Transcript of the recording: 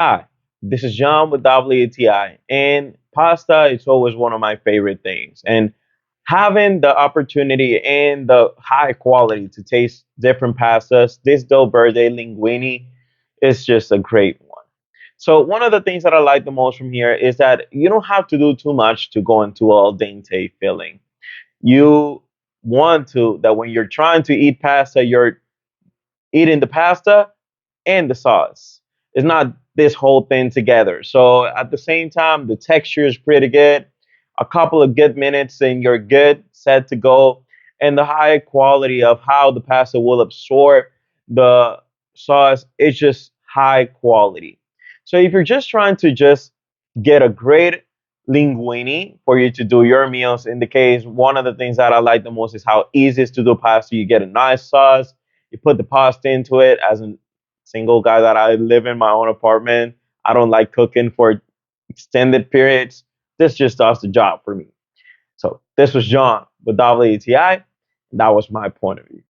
Hi, this is John with WTI, and pasta is always one of my favorite things. And having the opportunity and the high quality to taste different pastas, this Delverde Linguine is just a great one. So one of the things that I like the most from here is that you don't have to do too much to go into al dente filling. You want to that when you're trying to eat pasta, you're eating the pasta and the sauce. It's not this whole thing together. So at the same time, the texture is pretty good. A couple of good minutes and you're good, set to go. And the high quality of how the pasta will absorb the sauce is just high quality. So if you're just trying to just get a great linguine for you to do your meals, in the case, one of the things that I like the most is how easy it is to do pasta. You get a nice sauce, you put the pasta into it. As a single guy that I live in my own apartment, I don't like cooking for extended periods. This just does the job for me. So this was John with WTI. That was my point of view.